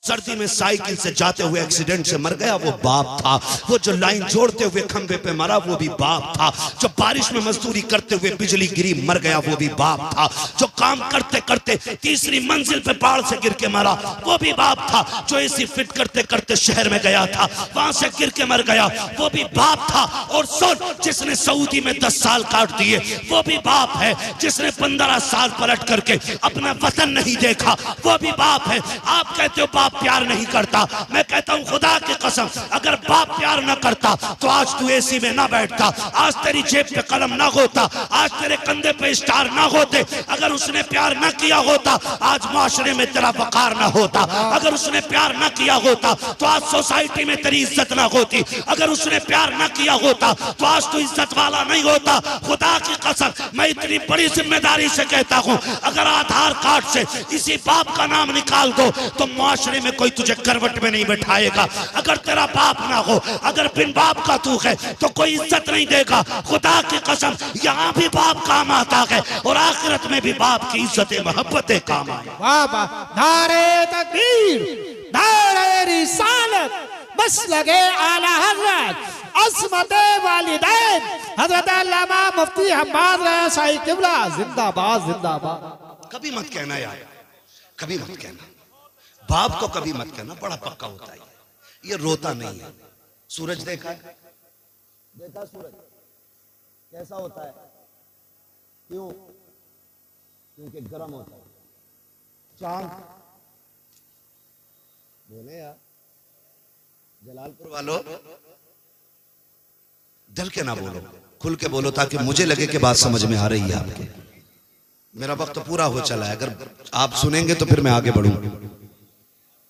सर्दी में साइकिल से जाते हुए एक्सीडेंट से मर गया वो बाप था। वो जो लाइन जोड़ते हुए खंबे पे मरा वो भी बाप था। जो बारिश में मजदूरी करते हुए बिजली गिरी मर गया वो भी बाप था। जो काम करते करते तीसरी मंजिल पे बाढ़ से गिर के मरा वो भी बाप था। जो एसी फिट करते करते शहर में गया था वहां से गिर के मर गया वो भी बाप था। और सुन, जिसने सऊदी में 10 साल काट दिए वो भी बाप है। जिसने 15 साल पलट करके अपना वतन नहीं देखा वो भी बाप है। आप कहते हो बाप प्यार नहीं करता, मैं कहता हूं खुदा की कसम अगर बाप प्यार ना करता तो आज तू एसी में ना बैठता, आज तेरी जेब पे कलम ना होता, आज तेरे कंधे पे स्टार ना होते। अगर उसने प्यार ना किया होता आज माशरे में तेरा वकार ना होता। अगर उसने प्यार ना किया होता तो आज सोसाइटी में तेरी इज्जत ना होती। अगर उसने प्यार ना किया होता तो आज तू इज्जत वाला नहीं होता। खुदा की कसम मैं इतनी बड़ी जिम्मेदारी से कहता हूं अगर आधार कार्ड से इसी बाप का नाम निकाल दो तो माशरे में कोई तुझे करवट में नहीं बैठाएगा। अगर तेरा बाप ना हो, अगर बिन बाप का तू है तो कोई इज्जत नहीं देगा। खुदा की कसम यहाँ भी बाप काम आता है और आखिरत में भी बाप की इज्जत मोहब्बतें काम आए। वाह वाह, नारे तकबीर, नारे रिसालत, बस लगे आला हजरत अस्मते वालिदैन हजरत अल्लामा मुफ्ती हम्माद रज़ा शाही किबला जिंदाबाद जिंदाबाद। कभी मत कहना यार, कभी मत कहना, बाप को कभी मत कहना, बड़ा पक्का होता है ये रोता नहीं है। सूरज देखा है, देखा सूरज कैसा होता है, क्यों? क्योंकि गर्म होता है। चांद बोले यार, जलालपुर वालों डल के ना बोलो, खुल के बोलो ताकि मुझे लगे कि बात समझ में आ रही है आपके। मेरा वक्त तो पूरा हो चला है, अगर आप सुनेंगे तो फिर मैं आगे बढ़ूंगा।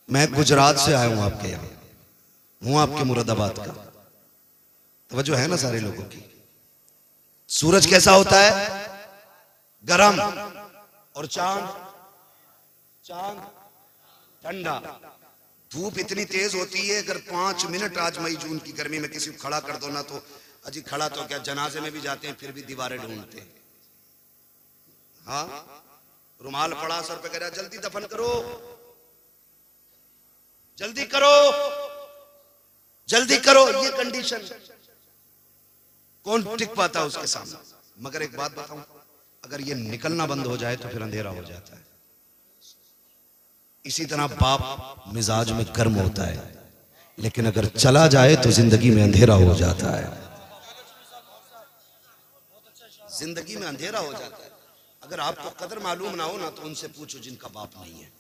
मैं गुजरात से आया हूं, आपके यहाँ हूं, आपके मुरादाबाद का। तवज्जो है ना सारे लोगों की। सूरज कैसा होता है? गरम। और चांद? चांद ठंडा। धूप इतनी तेज होती है अगर 5 मिनट आज मई जून की गर्मी में किसी को खड़ा कर दो ना तो अजी खड़ा तो क्या, जनाजे में भी जाते हैं फिर भी दीवारें ढूंढते हैं। हाँ, रुमाल पड़ा सर पे, कह रहा जल्दी दफन करो, जल्दी करो, जल्दी करो। ये कंडीशन कौन टिक पाता है उसके सामने? मगर एक बात बताऊं, अगर ये निकलना बंद हो जाए तो फिर अंधेरा हो जाता है। इसी तरह बाप मिजाज में गर्म होता है लेकिन अगर चला जाए तो जिंदगी में अंधेरा हो जाता है। जिंदगी में अंधेरा हो जाता है। अगर आपको कदर मालूम ना हो ना तो उनसे पूछो जिनका बाप नहीं है।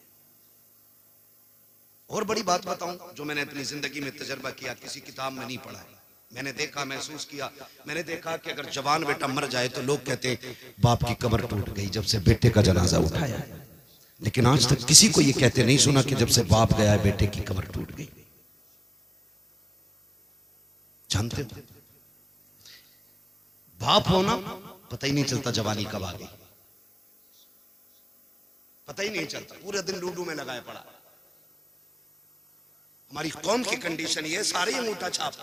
और बड़ी बात बताऊं जो मैंने अपनी जिंदगी में तजर्बा किया, किसी किताब में नहीं पढ़ा है, मैंने देखा, महसूस किया। मैंने देखा कि अगर जवान बेटा मर जाए तो लोग कहते हैं बाप की कब्र टूट गई जब से बेटे का जनाजा उठाया, लेकिन आज तक किसी को यह कहते नहीं सुना कि जब से बाप गया है बेटे की कब्र टूट गई। जानते हो, बाप होना पता ही नहीं चलता जवानी कब आ गई, पता ही नहीं चलता। पूरे दिन लूडो में लगाए पड़ा। हमारी कौम की कंडीशन ये, सारे अंगूठा छाप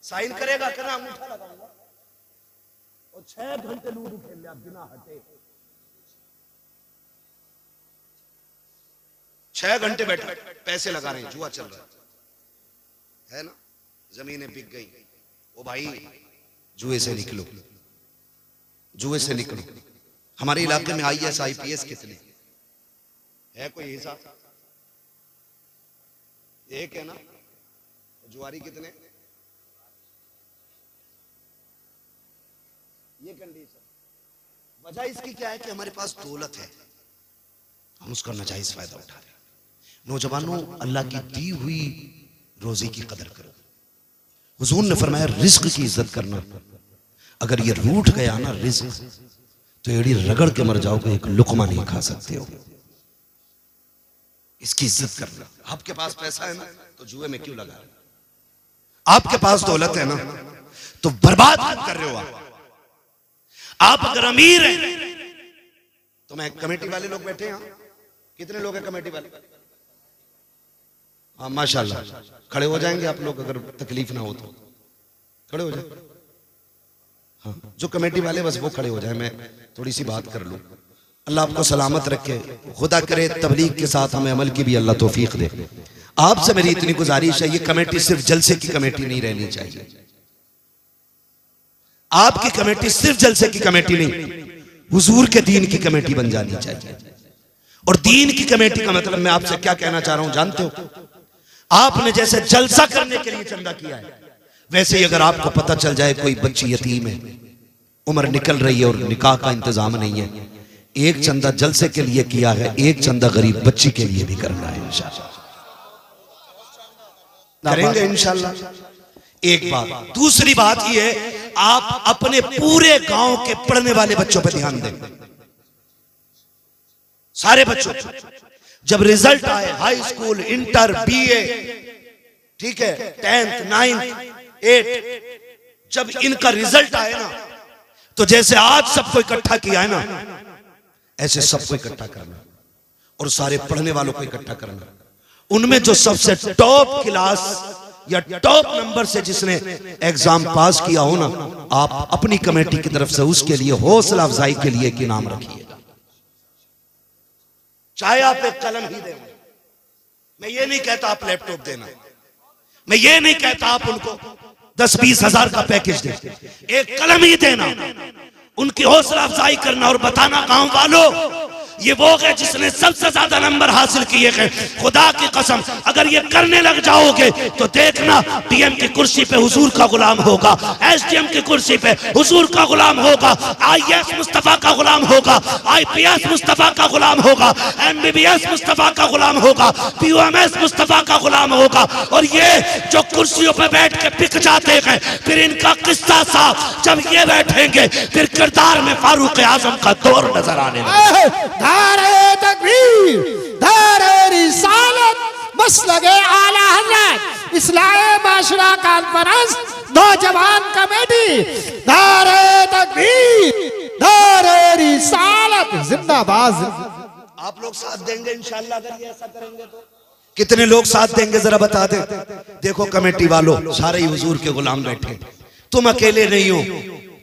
साइन करेगा, करना अंगूठा लगाऊंगा और 6 घंटे लूडो खेल लिया बिना हटे। 6 घंटे बैठे पैसे लगा रहे हैं, जुआ चल रहा है ना, जमीनें बिक गई। ओ भाई जुए से निकलो, जुए से निकलो। हमारे इलाके में IAS IPS कितने है, कोई हिसाब? एक है ना। जुआरी कितने? ये कंडीशन। वजह इसकी क्या है कि हमारे पास दौलत है, हम उसका नाजायज फायदा उठा रहे हैं। नौजवानों, अल्लाह की दी हुई रोजी की कदर करो। हुजूर ने फरमाया रिस्क की इज्जत करना। अगर ये रूठ गया ना रिस्क तो एड़ी रगड़ के मर जाओगे, एक लुकमा नहीं खा सकते हो। इसकी इज्जत करना। आपके पास पैसा है ना तो जुए में क्यों लगा रहे? आपके पास दौलत है ना तो बर्बाद क्यों कर रहे हो? आप अगर अमीर हैं तो मैं, कमेटी वाले लोग बैठे हैं, कितने लोग हैं कमेटी वाले? हाँ माशाल्लाह, खड़े हो जाएंगे आप लोग अगर तकलीफ ना हो तो खड़े हो जाए। हाँ, जो कमेटी वाले बस वो खड़े हो जाए, मैं थोड़ी सी बात कर लूं। अल्लाह आपको सलामत रखे, खुदा करे तबलीग के साथ हमें अमल की भी अल्लाह तौफीक दे। आपसे मेरी इतनी गुजारिश है, ये कमेटी सिर्फ जलसे की कमेटी नहीं रहनी चाहिए। आपकी कमेटी सिर्फ जलसे की कमेटी नहीं, हुजूर के दीन की कमेटी बन जानी चाहिए। और दीन की कमेटी का मतलब मैं आपसे क्या कहना चाह रहा हूं जानते हो? आपने जैसे जलसा करने के लिए चंदा किया है, वैसे ही अगर आपको पता चल जाए कोई बच्ची यतीम है, उम्र निकल रही है और निकाह का इंतजाम नहीं है, एक चंदा जलसे के लिए किया है, एक चंदा गरीब बच्ची के लिए भी करना है इंशाल्लाह। करेंगे इंशाल्लाह। एक बात। दूसरी बात यह है, आप अपने पूरे गांव के पढ़ने वाले बच्चों पर ध्यान दें। सारे बच्चों, जब रिजल्ट आए, हाई स्कूल, इंटर, बीए, ठीक है, 10th, 9th, 8, जब इनका रिजल्ट आए ना, तो जैसे आज सबको इकट्ठा किया है ना, ऐसे सबको इकट्ठा करना और सारे पढ़ने वालों को इकट्ठा करना। उनमें जो सबसे टॉप क्लास या टॉप नंबर से जिसने एग्जाम पास किया हो ना, आप अपनी कमेटी की तरफ से उसके लिए हौसला अफजाई के लिए एक इनाम रखिएगा। चाहे आप एक कलम ही दें, मैं ये नहीं कहता आप लैपटॉप देना, मैं ये नहीं कहता आप उनको 10-20 हजार का पैकेज दें, एक कलम ही देना, उनकी हौसला अफजाई करना और बताना गांव वालों ये वो है जिसने सबसे ज्यादा नंबर हासिल किए हैं। खुदा की कसम अगर ये करने लग जाओगे तो देखना पीएम की कुर्सी पे हुजूर का गुलाम होगा, एसडीएम की कुर्सी पे हुजूर का गुलाम होगा, आईएएस मुस्तफा का गुलाम होगा, आईपीएस मुस्तफा का गुलाम होगा, एमबीबीएस मुस्तफा का गुलाम होगा, पीओएमएस मुस्तफा का गुलाम होगा। और ये जो कुर्सियों पे बैठ के बिक जाते हैं, फिर इनका किस्सा साफ जब ये बैठेंगे फिर किरदार में फारूक आजम का दौर नजर आने लगेगा। दारे तकबीर, दारे रिसालत, मसलगे आला हज़रत, इस्लाहे माशरा कॉन्फ्रेंस, नौजवान कमेटी, दारे तकबीर, दारे रिसालत जिंदाबाद। आप लोग साथ देंगे इंशाल्लाह अगर ये ऐसा करेंगे तो? कितने लोग साथ देंगे जरा बता दे। देखो कमेटी वालों, सारे ही हुजूर के गुलाम बैठे, तुम अकेले नहीं हो,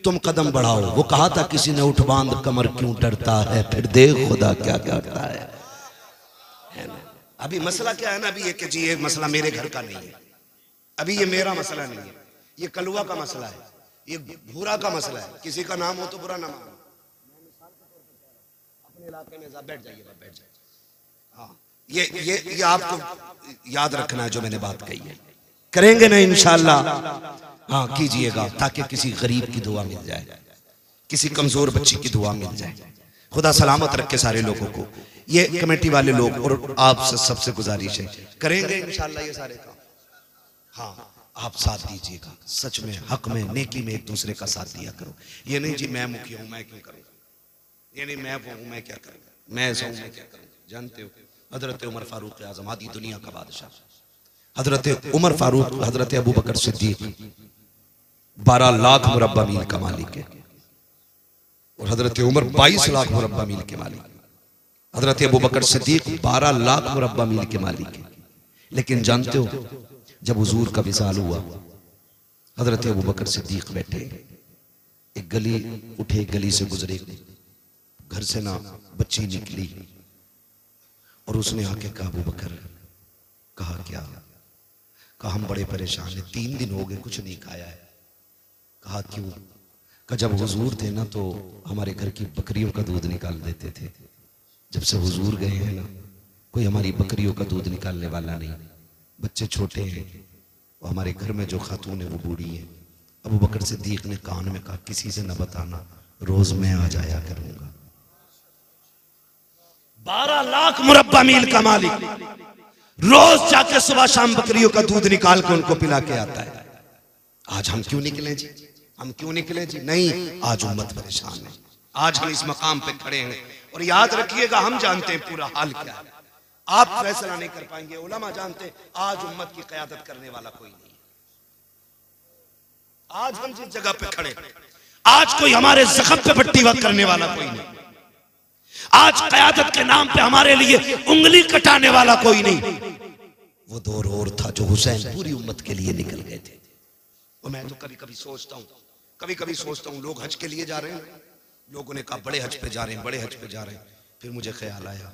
तुम कदम बढ़ाओ। वो कहा था किसी ने उठ बांध कमर क्यों डरता है, फिर देख खुदा क्या करता है ना? अभी मसला क्या है ना, अभी ये कि जी ये मसला मेरे घर का नहीं है, अभी ये मेरा मसला नहीं है, ये कलुआ का मसला है, ये भूरा का मसला है। किसी का नाम हो तो बुरा ना मानो, अपने इलाके में बैठ जाइएगा, बैठ जाइए। हाँ, ये आपको याद रखना है जो मैंने बात कही है। करेंगे ना इंशाल्लाह? हाँ कीजिएगा, ताकि किसी गरीब की दुआ मिल जाए, किसी कमजोर बच्ची की दुआ मिल जाए। खुदा सलामत रखे सारे लोगों को। ये कमेटी वाले लोग और आप सबसे गुजारिश है, करेंगे इंशाल्लाह ये सारे काम। हाँ आप साथ दीजिएगा, सच में हक में नेकी में एक दूसरे का साथ दिया करो। ये नहीं जी मैं मुखिया हूं मैं क्यों करूँ, ये नहीं मैं वो हूं मैं क्या करूँ, मैं ऐसा हूं मैं क्या करूँ। जानते हो हजरत उमर फारूक आजम, आदि दुनिया का बादशाह, हजरत उमर फारूक, हजरत अबू बकर सिद्दीक 12 लाख मुरब्बा मील का मालिक है, और हजरत उमर 22 लाख मुरब्बा मील के मालिक। हजरत अबू बकर सिद्दीक 12 लाख मुरब्बा मील के मालिक है। लेकिन जानते हो जब हुजूर का विसाल हुआ, हजरत अबू बकर सिद्दीक बैठे, एक गली उठे, गली से गुजरे, घर से ना बच्ची निकली और उसने आके कहा अबू बकर, कहा क्या? कहा हम बड़े परेशान हैं, 3 दिन हो गए कुछ नहीं खाया है। कहा क्यों? कहा जब हुजूर थे ना तो हमारे घर की बकरियों का दूध निकाल देते थे, जब से हुजूर गए हैं ना कोई हमारी बकरियों का दूध निकालने वाला नहीं, बच्चे छोटे हैं, वो हमारे घर में जो खातून है वो बूढ़ी है। अबू बकर सिद्दीक ने कान में कहा किसी से न बताना, रोज मैं आ जाया करूंगा। 12 लाख मुरब्बा मील का मालिक रोज जाके सुबह शाम बकरियों का दूध निकाल के उनको पिला के आता है। आज हम क्यों निकले जी, हम क्यों निकले जी? नहीं, आज उम्मत परेशान है, आज हम इस मकाम पे खड़े हैं। और याद रखिएगा हम जानते हैं पूरा हाल क्या है, आप फैसला नहीं कर पाएंगे, उलमा जानते हैं आज उम्मत की क़यादत करने वाला कोई नहीं। आज हम जिस जगह पे खड़े, आज कोई हमारे जख्म पे पट्टी वक्त करने वाला कोई नहीं, आज क़यादत के नाम पे हमारे लिए उंगली कटाने वाला कोई नहीं। वो दौर और था जो हुसैन पूरी उम्मत के लिए निकल गए थे। और मैं तो कभी कभी सोचता हूँ लोग हज के लिए जा रहे हैं, लोगों ने कहा बड़े हज पे जा रहे हैं, बड़े हज पे जा रहे हैं। फिर मुझे ख्याल आया,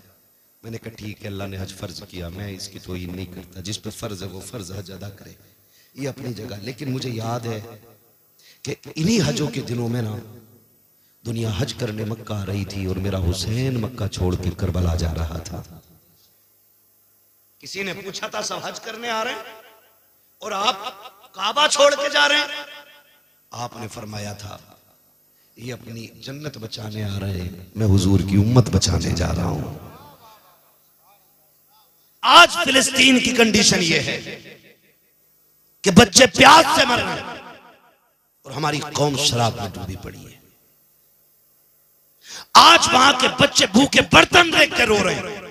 मैंने कहा ठीक है, अल्लाह ने हज फर्ज किया, मैं इसकी तौहीन नहीं करता। जिस पे फर्ज है वो फर्ज हज अदा करे, ये अपनी जगह। लेकिन मुझे याद है कि इन्हीं हजों के दिनों में ना दुनिया हज करने मक्का आ रही थी और मेरा हुसैन मक्का छोड़ के करबला जा रहा था। किसी ने पूछा था सब हज करने आ रहे हैं और आप काबा छोड़ के जा रहे हैं? आपने फरमाया था ये अपनी जन्नत बचाने आ रहे हैं, मैं हुजूर की उम्मत बचाने जा रहा हूं। आज फिलिस्तीन की कंडीशन ये है कि बच्चे प्यास से मर रहे हैं और हमारी कौम शराब में डूबी पड़ी है। आज वहां के बच्चे भूखे बर्तन देख के रो रहे हैं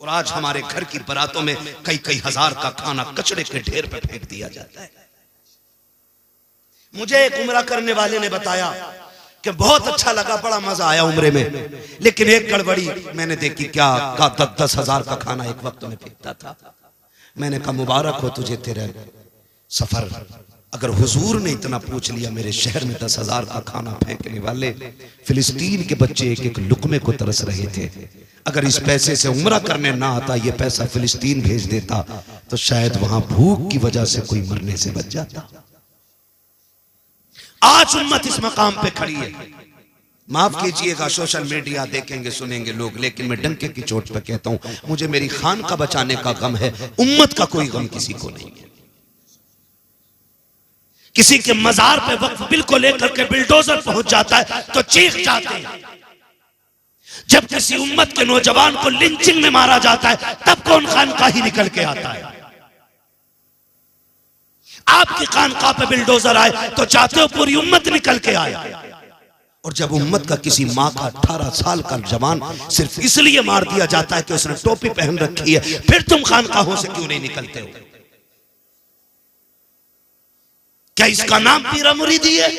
और आज हमारे घर की बारातों में कई कई हजार का खाना कचड़े के ढेर पे फेंक दिया जाता है। मुझे एक उम्रा करने वाले ने बताया कि बहुत अच्छा लगा, बड़ा मजा आया उम्रे में, लेकिन एक गड़बड़ी मैंने देखी। क्या का 10-10 हजार का खाना एक वक्त में फेंकता था। मैंने कहा मुबारक हो तुझे तेरे सफर, अगर हुजूर ने इतना पूछ लिया मेरे शहर में 10 हजार का खाना फेंकने वाले फिलिस्तीन के बच्चे एक एक लुकमे को तरस रहे थे, अगर इस पैसे से उम्रा करने ना आता, ये पैसा फिलिस्तीन भेज देता तो शायद वहां भूख की वजह से कोई मरने से बच जाता। आज उम्मत इस मकाम पे खड़ी है। माफ कीजिएगा, सोशल मीडिया देखेंगे सुनेंगे लोग, लेकिन मैं डंके की चोट पे कहता हूं, मुझे मेरी खान का बचाने का गम है, उम्मत का कोई गम किसी को नहीं है। किसी के मजार पे वक्फ बिल को लेकर के बिल्डोजर पहुंच जाता है तो चीख जाते हैं। जब किसी उम्मत के नौजवान को लिंचिंग में मारा जाता है तब कौन खानकाह ही निकल के आता है। आपकी खानकाह पे बिल्डोजर आए तो चाहते हो पूरी उम्मत निकल के आए। और जब उम्मत का किसी माँ का 18 साल का जवान सिर्फ इसलिए मार दिया जाता है कि उसने टोपी पहन रखी है, फिर तुम खानकाहों से क्यों नहीं निकलते हो? क्या इसका नाम पीरा मुरीदी है?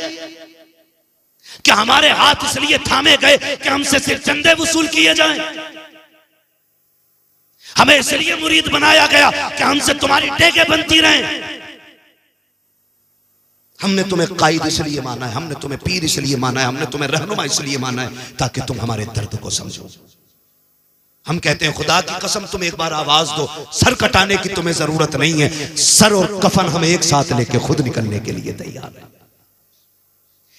क्या हमारे हाथ इसलिए थामे गए कि हमसे सिर्फ चंदे वसूल किए जाएं? हमें इसलिए मुरीद बनाया गया कि हमसे तुम्हारी टेके बनती रहें? हमने तुम्हें कायद इसलिए माना है, हमने तुम्हें पीर इसलिए माना है, हमने तुम्हें रहनुमा इसलिए माना है ताकि तुम हमारे दर्द को समझो। हम कहते हैं खुदा की कसम तुम एक बार आवाज दो, सर कटाने की तुम्हें जरूरत नहीं है, सर और कफन हम एक साथ लेके खुद निकलने के लिए तैयार है।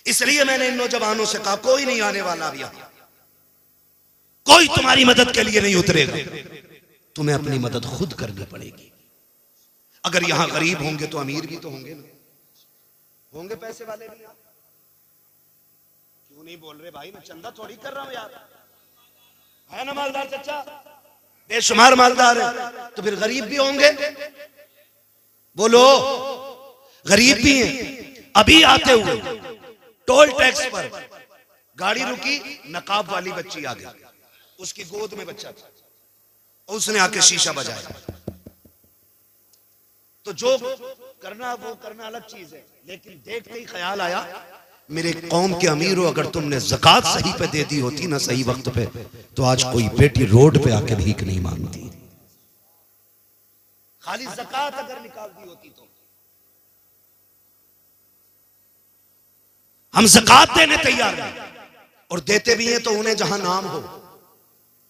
इसलिए मैंने इन नौजवानों से कहा कोई नहीं आने वाला अब यहां, कोई तुम्हारी मदद के लिए नहीं उतरेगा, तुम्हें अपनी मदद खुद करनी पड़ेगी। अगर यहां गरीब होंगे तो अमीर भी तो होंगे ना, होंगे पैसे वाले भी। क्यों नहीं बोल रहे भाई? मैं चंदा थोड़ी कर रहा हूं यार, है ना मालदार चचा, बेशुमार मालदार है, तो फिर गरीब भी होंगे। बोलो, गरीब भी हैं। अभी आते हुए टोल टैक्स पर गाड़ी रुकी, नकाब वाली बच्ची आ गई, उसकी गोद में बच्चा था, उसने आके शीशा बजाया। तो जो करना वो करना अलग चीज है, लेकिन देखते ही ख्याल आया मेरे कौम के अमीर हो, अगर तुमने ज़कात सही पे दे दी होती ना, सही वक्त पे, तो आज कोई बेटी रोड पे आके भीख नहीं मांगती। खाली ज़कात अगर निकाल दी होती तो। हम ज़कात देने तैयार हैं और देते भी हैं तो उन्हें जहां नाम हो,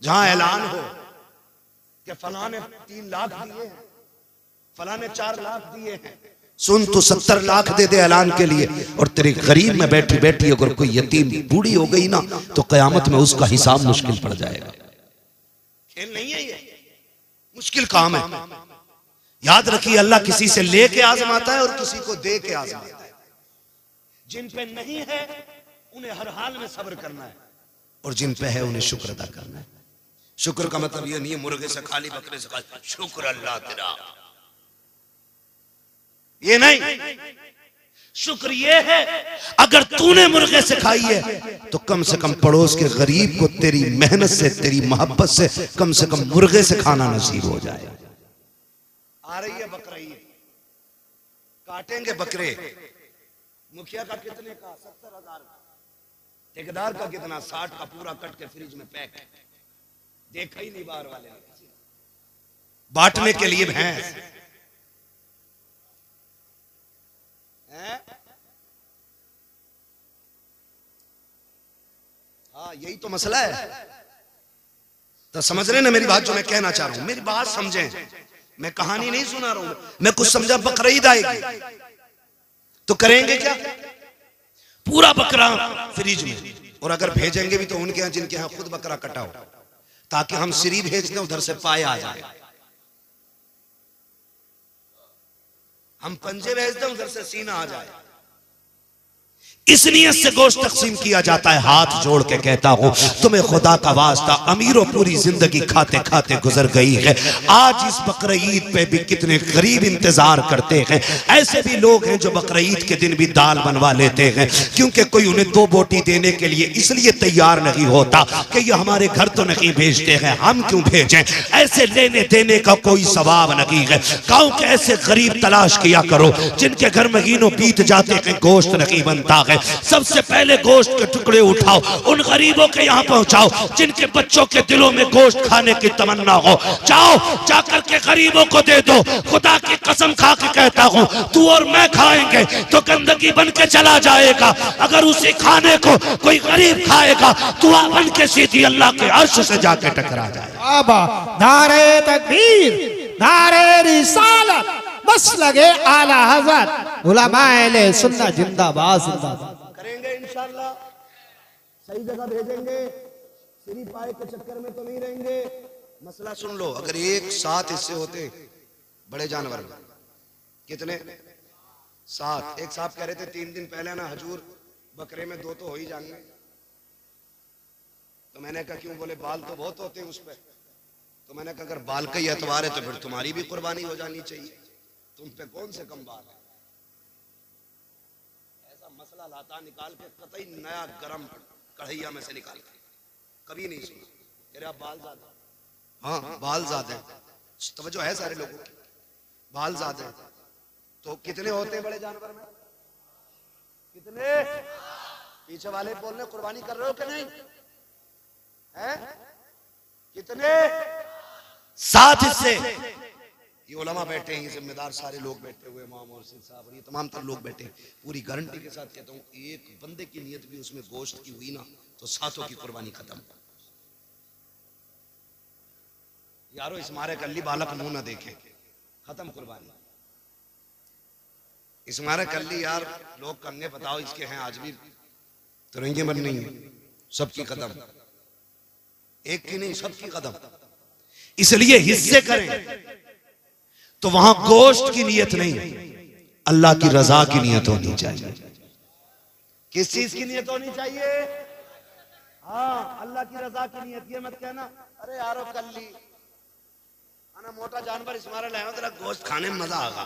जहां ऐलान हो कि फलां ने 3 लाख दिए हैं, फलां ने 4 लाख दिए हैं। सुन, तो 70 लाख दे दे ऐलान के लिए और तेरे गरीब में बैठी बैठी अगर कोई यतीम बूढ़ी हो गई ना तो कयामत में उसका हिसाब मुश्किल पड़ जाएगा। खेल नहीं है ये, मुश्किल काम है। याद रखिए, अल्लाह किसी से लेके आजमाता है और किसी को दे के आजमाता है। जिन पे नहीं है उन्हें हर हाल में सब्र करना है और जिन पे है उन्हें शुक्र अदा करना है। शुक्र का मतलब ये नहीं है मुर्गे से खाली, बकरे से खाली, शुक्र अल्लाह तेरा, ये नहीं। शुक्र ये है अगर तूने मुर्गे से खाई है तो कम से कम पड़ोस के गरीब को तेरी मेहनत से, तेरी मोहब्बत से कम मुर्गे से खाना नसीब हो जाए। आ रही है बकरीद, काटेंगे बकरे। मुखिया का कितने का? 70,000 का। ठेकेदार का कितना? 60 का, पूरा कट के फ्रिज में पैक। देखा ही नहीं बाहर वाले ने, बांटने के लिए भैंस हाँ यही तो मसला है। तो समझ रहे ना मेरी बात, जो मैं कहना चाह रहा हूं, मेरी बात समझें। मैं कहानी नहीं सुना रहा हूं, मैं कुछ समझा। बकरीद आएगी तो करेंगे क्या? पूरा बकरा फ्रिज में, और अगर भेजेंगे भी तो उनके यहाँ जिनके यहाँ खुद बकरा कटा हो, ताकि हम श्री भेज दें, उधर से पाए आ जाए। हम पंजे भेज दें, उधर से सीना आ जाए। इस नियत से गोश्त तकसीम किया जाता है। हाथ जोड़ के कहता हूं, तुम्हें खुदा का वास्ता, अमीरों पूरी जिंदगी खाते खाते गुजर गई है, आज इस बकरा ईद पे भी कितने गरीब इंतजार करते हैं। ऐसे भी लोग हैं जो बकरा ईद के दिन भी दाल बनवा लेते हैं, क्योंकि कोई उन्हें 2 बोटी देने के लिए इसलिए तैयार नहीं होता कि ये हमारे घर तो नहीं भेजते हैं, हम क्यों भेजें। ऐसे लेने देने का कोई सवाब नहीं है। गाँव के ऐसे गरीब तलाश किया करो जिनके घर महीनों बीत जाते हैं, गोश्त नहीं बनता है। सबसे पहले गोश्त के टुकड़े उठाओ, उन गरीबों के यहाँ पहुंचाओ जिनके बच्चों के दिलों में गोश्त खाने की तमन्ना हो। जाओ, जाकर के गरीबों को दे दो। खुदा की कसम खा के कहता हूं, तू और मैं खाएंगे तो गंदगी बन के चला जाएगा। अगर उसी खाने को कोई गरीब खाएगा, दुआ बन के सीधी अल्लाह के अर्श से जाके टकरा जाएगा। नारे तकबीर, नारे रिसालत, बस लगे आला हज़रत, उलमाए सुन्नत जिंदाबाद जिंदाबाद। करेंगे इंशाअल्लाह, सही जगह भेजेंगे, श्री पाए के चक्कर में तो नहीं रहेंगे। मसला सुन लो, अगर एक 7 हिस्से होते बड़े जानवर में, कितने? 7। एक साहब कह रहे थे 3 दिन पहले ना, हजूर बकरे में 2 तो हो ही जाएंगे। तो मैंने कहा क्यों? बोले बाल तो बहुत होते हैं उस पर। तो मैंने कहा अगर बाल का ही एतबार है तो फिर तुम्हारी भी कुर्बानी हो जानी चाहिए, तुम पे कौन से कम बाल है। ऐसा मसला लाता निकाल के, कतई नया गरम कढ़ैया में से निकाल के, कभी नहीं सुना। कह रहे बाल ज्यादा। हाँ बाल ज्यादा है, तवज्जो है सारे लोगों की, बाल ज्यादा है। तो कितने होते हैं बड़े जानवर में? कितने? पीछे वाले बोल रहे कुर्बानी कर रहे हो कि नहीं है? कितने? 7 हिस्से। ये उलमा बैठे हैं, ये जिम्मेदार सारे लोग बैठे हुए, इमाम और साहब और ये तमाम तर लोग बैठे हैं। पूरी गारंटी के साथ कहता हूँ, एक बंदे की नियत भी उसमें गोश्त की हुई ना, तो 7 की कुर्बानी खत्म। यारो इस मारे कल्ली बालक मुंह ना देखे, खत्म कुर्बानी। इस मारे कल्ली यार लोग कंगे बताओ इसके हैं आज भी, तो रहेंगे मन नहीं है, सबकी कदम, एक की नहीं सबकी कदम। इसलिए हिस्से करें तो वहां गोश्त की नियत नहीं, अल्लाह की रजा की नियत होनी चाहिए। किस चीज की नियत होनी चाहिए? हाँ अल्लाह की रजा की नियत। ये मत कहना अरे यारो कल्ली आना मोटा जानवर इस मारे लाया तेरा गोश्त खाने में मजा आगा।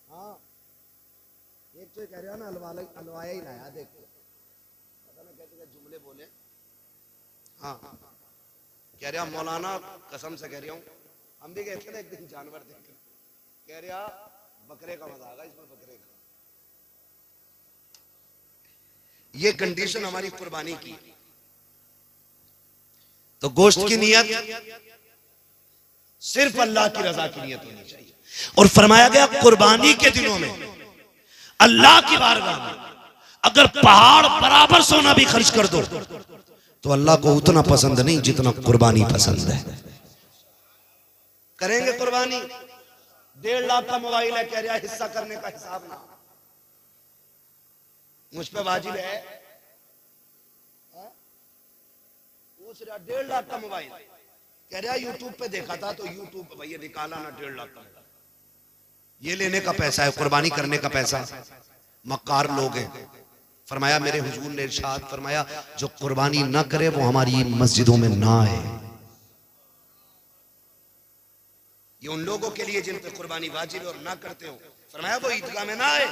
हाँ एक तो कह रहा ना हलवाया ही लाया, देख कहते जुमले बोले। हाँ कह रहा मौलाना कसम से कह रहा हूं, हम भी कहते थे एक दिन जानवर देख, कह रहा बकरे का मजा आगा इसमें, बकरे का। ये कंडीशन हमारी कुर्बानी की। तो गोश्त की नियत सिर्फ अल्लाह की रजा की नियत होनी चाहिए। और फरमाया गया कुर्बानी के दिनों में अल्लाह की बारगाह में अगर पहाड़ बराबर सोना भी खर्च कर दो तो अल्लाह को उतना पसंद नहीं जितना कुर्बानी पसंद है। करेंगे कुर्बानी। 1.5 लाख का मोबाइल है, कह रहा हिस्सा करने का हिसाब ना मुझ पे वाजिब है। पूछ रहा 1.5 लाख का मोबाइल, कह रहा यूट्यूब पे देखा था तो यूट्यूब पे भैया निकाला ना 1.5 लाख का। ये लेने का पैसा है, कुर्बानी करने का पैसा। मक्कार लोग हैं। फरमाया मेरे हुजूर ने इरशाद फरमाया जो कुर्बानी ना करे वो हमारी मस्जिदों में ना आए। ये उन लोगों के लिए जिन पे कुर्बानी वाजिब है और ना करते हो, फरमाया वो ईदगाह में ना आए।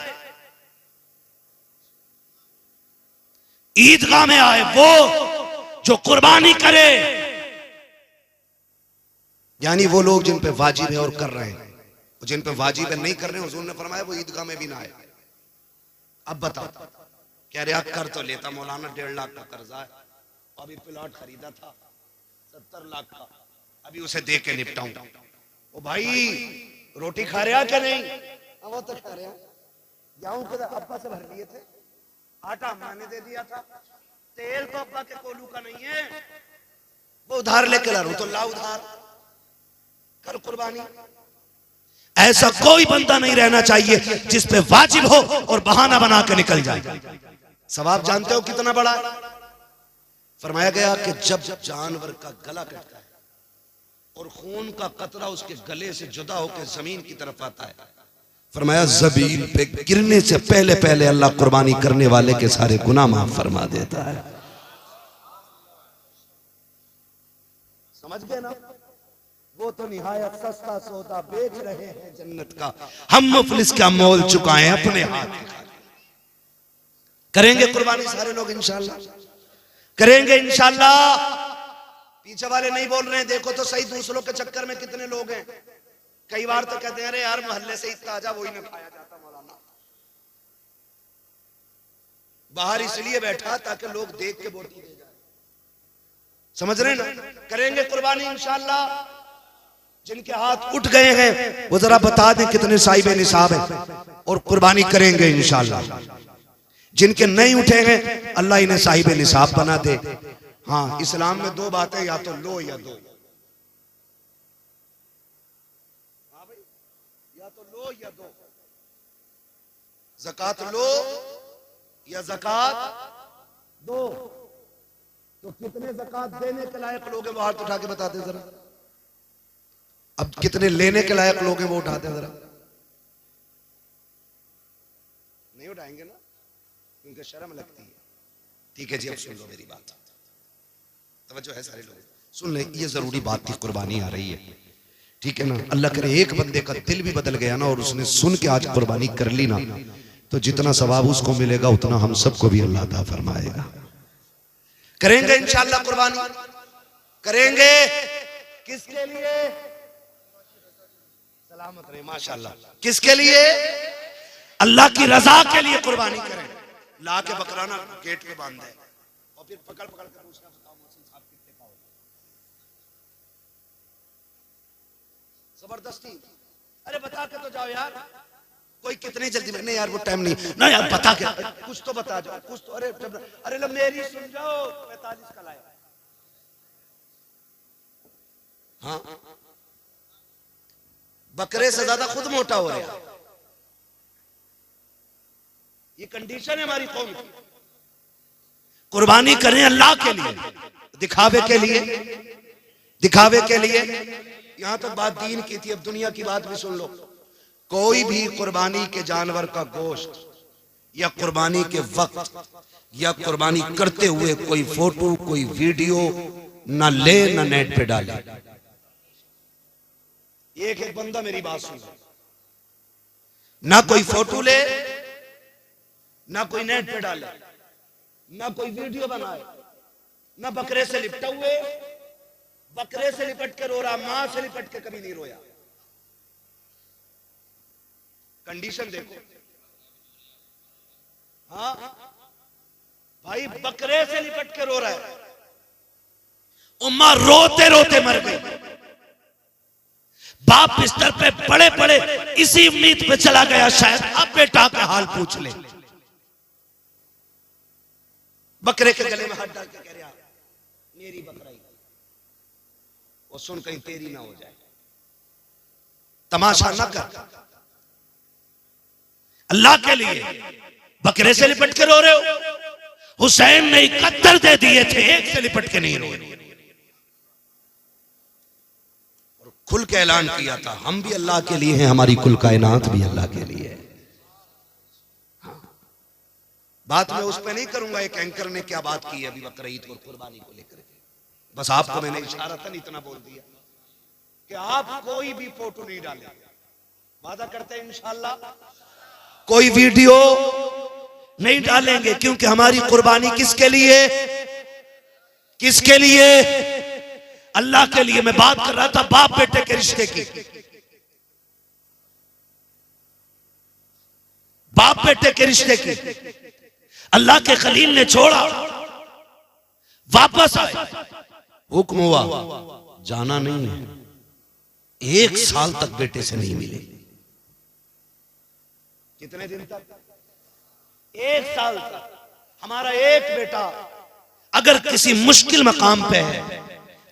ईदगाह में आए वो जो कुर्बानी करे, यानी वो लोग जिन पे वाजिब है और कर रहे हैं। जिन पे वाजिब है नहीं कर रहे हैं, हुजूर ने फरमाया वो ईदगाह में भी ना आए। अब बताओ, कह रहा कर तो लेता मौलाना 1.5 लाख का कर्जा है, अभी प्लॉट खरीदा था 70 लाख का, अभी उसे दे के निपटाऊं। ओ भाई रोटी खा रहा क्या नहीं? वो तो खा रहा। गेहूं के अब्बा से भर लिए थे, आटा मैंने दे दिया था, तेल तो अब्बा के कोलू का नहीं है, वो उधार लेके ला रहा हूं, तो ला उधार, कर कुर्बानी। ऐसा कोई बंदा नहीं रहना चाहिए जिस पे वाजिब हो और बहाना बना के निकल जाए। सवाब जानते हो कितना बड़ा है? फरमाया गया कि जब जानवर का गला कटता है और खून का कतरा उसके गले से जुदा होकर जमीन की तरफ आता है, फरमाया जमीन पे गिरने से पहले पहले अल्लाह कुर्बानी करने वाले के सारे गुनाह माफ फरमा देता है। समझ गए ना? वो तो निहायत सस्ता सौदा बेच रहे हैं जन्नत का, हम मुफलिस का मोल चुकाएं अपने हाथ। करेंगे कुर्बानी सारे लोग इंशाल्लाह, करेंगे इंशाल्लाह। पीछे वाले नहीं बोल रहे हैं, देखो तो सही दूसरों के चक्कर में कितने लोग हैं। कई बार तो कहते हैं अरे यार मोहल्ले से ही ताजा वही ना खाया जाता मौलाना, बाहर इसलिए बैठा ताकि लोग देख के बोटी दे जाए। समझ रहे ना? करेंगे कुर्बानी इंशाल्लाह। जिनके हाथ उठ गए हैं वो जरा बता दें कितने साहिब निसाब हैं और कुर्बानी करेंगे इंशाल्लाह। जिनके नहीं उठे हैं अल्लाह इन्हें साहिब निसाब बना दे। हाँ, इस्लाम में दो बातें, या तो लो या दो। हाँ भाई, या तो लो या दो, ज़कात लो या ज़कात दो। तो कितने ज़कात देने के लायक लोग हैं वो हाथ उठा के बताते जरा। अब कितने लेने के लायक लोग हैं वो उठाते हैं जरा। नहीं उठाएंगे ना, क्योंकि शर्म लगती है। ठीक है जी, अब सुन लो मेरी बात, तवज्जो है सारे लोग, सुन ले। ये जरूरी बात थी, कुर्बानी आ रही है, ठीक है ना? अल्लाह करे एक बंदे का दिल भी बदल गया ना और उसने सुन के आज कुर्बानी कर ली ना, तो जितना सवाब उसको मिलेगा उतना हम सबको भी अल्लाह अता फरमाएगा। करेंगे इंशाअल्लाह कुर्बानी, करेंगे। किसके लिए? सलामत रहे माशाअल्लाह। किसके लिए? अल्लाह की रजा के लिए कुर्बानी करें। ला के बकराना गेट पे बांध दे और फिर पकड़ पकड़ कर पूछना, बताओ मोहसिन साहब कितने का होगा? जबरदस्ती, अरे बता के तो जाओ यार। कोई कितनी जल्दी में, नहीं यार वो टाइम नहीं ना यार, बता के कुछ तो बता जाओ, कुछ तो। अरे लो मेरी सुन जाओ, 45 का लाया। हाँ, बकरे से ज्यादा खुद मोटा हो रहा। ये कंडीशन है हमारी कौम की। कुर्बानी करें अल्लाह के लिए, दिखावे के लिए, दिखावे के लिए। यहां तक बात दीन की थी, अब दुनिया की बात भी सुन लो। कोई भी कुर्बानी के जानवर का गोश्त या कुर्बानी के वक्त या कुर्बानी करते हुए कोई फोटो कोई वीडियो ना ले ना नेट पे डाले। एक बंदा मेरी बात सुन, ना कोई फोटो ले, ना कोई नेट पे डाले, ना कोई वीडियो बनाए, ना बकरे से लिपटा हुए, बकरे से लिपट के रो रहा, मां से लिपट के कभी नहीं रोया। कंडीशन देखो। हाँ भाई, बकरे से लिपट के रो रहा है, उम्मा रोते रोते मर गई। बाप बिस्तर पे पड़े पड़े इसी उम्मीद पे चला गया शायद अब बेटा का हाल पूछ ले। बकरे के गले में हाथ डाल के कह रहा मेरी बकराई, वो सुन कहीं तेरी ना हो जाए। तमाशा न कर, अल्लाह के लिए बकरे से लिपट के रो रहे हो। हुसैन ने 71 दे दिए थे, एक से लिपट के नहीं रो रहे। और खुल के ऐलान किया था हम भी अल्लाह के लिए हैं, हमारी कुल कायनात भी अल्लाह के लिए है। बात मैं उस पर नहीं करूंगा एक एंकर ने क्या बात की है अभी बकरा ईद और कुर्बानी को लेकर के। बस आपको मैंने इशारा था इतना बोल दिया कि आप कोई भी फोटो नहीं डाले। वादा करते हैं इंशाअल्लाह कोई वीडियो नहीं डालेंगे, क्योंकि हमारी कुर्बानी किसके लिए? किसके लिए? अल्लाह के लिए। मैं बात कर रहा था बाप बेटे के रिश्ते की। बाप बेटे के रिश्ते की अल्लाह के खलील ने छोड़ा, वापस आए, हुक्म हुआ जाना नहीं है। 1 साल तक बेटे से नहीं मिले। कितने दिन तक? 1 साल तक। हमारा एक बेटा अगर किसी मुश्किल मकाम पे है,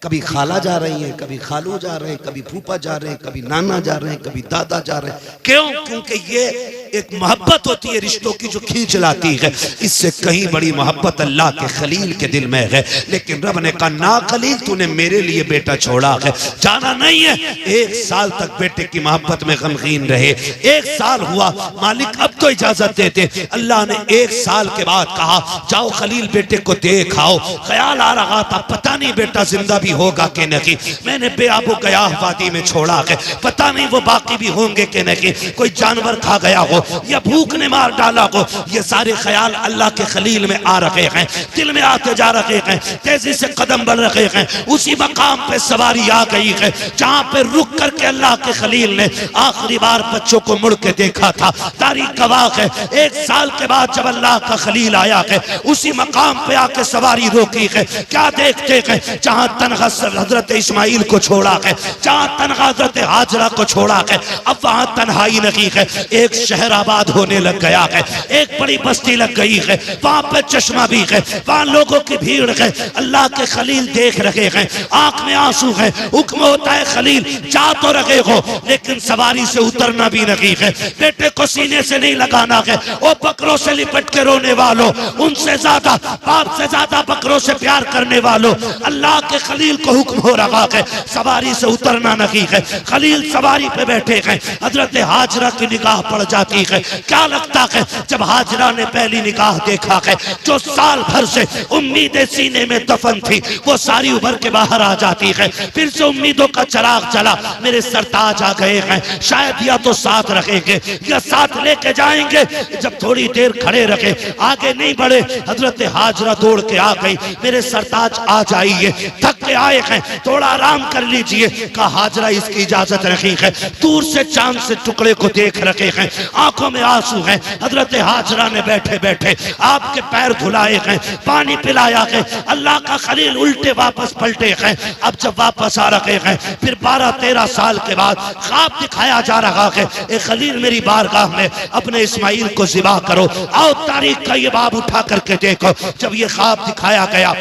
कभी खाला जा रही है, कभी खालू जा रहे हैं, कभी फूफा जा रहे हैं, कभी नाना जा रहे हैं, कभी दादा जा रहे हैं, क्यों? क्योंकि ये एक मोहब्बत होती है रिश्तों की जो खींच लाती है। इससे कहीं बड़ी मोहब्बत अल्लाह के खलील के दिल में है। लेकिन रब ने कहा ना खलील, तूने मेरे लिए बेटा छोड़ा है, जाना नहीं है। 1 साल तक बेटे की मोहब्बत में गमगीन रहे। 1 साल हुआ, मालिक अब तो इजाजत देते। अल्लाह ने 1 साल के बाद कहा जाओ खलील बेटे को देख आओ। ख्याल आ रहा था पता नहीं बेटा जिंदा भी होगा कि नहीं, मैंने बेआबो गयाह वादी में छोड़ा है, पता नहीं वो बाकी भी होंगे कि नहीं, कोई जानवर खा गया हो या भूख ने मार डाला हो। ये सारे ख्याल अल्लाह के खलील में आ रहे हैं, दिल में आते जा रहे हैं, तेजी से कदम बढ़ रहे हैं। उसी मकाम पे सवारी आ गई है जहां पे रुक करके अल्लाह के खलील ने आखिरी बार बच्चों को मुड़ के देखा था। तारीख गवाह है 1 साल के बाद जब अल्लाह का खलील आया है, उसी मकाम पे आके सवारी रोकी है। क्या देखते हैं? जहां तनहा हजरत इस्माइल को छोड़ा है, जहां तनहा हजरत हाजरा को छोड़ा है, अब वहां तन्हाई नहीं है। एक शहर आबाद होने लग गया है, एक बड़ी बस्ती लग गई है, वहां पे चश्मा भी है, वहां लोगों की भीड़ है। अल्लाह के खलील देख रहे हैं, आंख में आंसू है। हुक्म होता है खलील जा तो रहे हो, लेकिन सवारी से उतरना भी नहीं है। बेटे को सीने से नहीं लगाना है। ओ बकरों से लिपट के रोने वालों, उनसे ज्यादा बाप से ज्यादा बकरों से प्यार करने वालों, अल्लाह के खलील को हुक्म हो रहा है सवारी से उतरना नहीं है। खलील सवारी पे बैठे हैं, हजरत हाजरा की निगाह पड़ जाती है। क्या लगता है जब हाजरा ने पहली निगाह देखा है, जो साल भर से उम्मीदें सीने में दफन थी वो सारी उभर के बाहर आ जाती है। फिर से उम्मीदों का चिराग जला, मेरे सरताज आ गए हैं, शायद या तो साथ रखेंगे या साथ लेके जाएंगे। जब थोड़ी देर खड़े रखे, आगे नहीं बढ़े, हजरत हाजरा दौड़ के आ गई, मेरे सरताज आ जाइए, थक के आए हैं, थोड़ा आराम कर लीजिए। कहा हाजरा इसकी इजाजत रखी है। दूर से चांद से टुकड़े को देख रखे हैं, आंखों में आंसू हैं। हजरत हाजरा ने बैठे बैठे आपके पैर धुलाए हैं, पानी पिलाया है। अल्लाह का खलील उल्टे वापस पलटे हैं। अब जब वापस आ रहे हैं, फिर 12-13 साल के बाद ख्वाब दिखाया जा रहा है, ए खलील मेरी बारगाह में अपने इस्माइल को ज़िबा करो, आओ तारीख का ये बाब उठा करके देखो। जब ये ख्वाब दिखाया गया,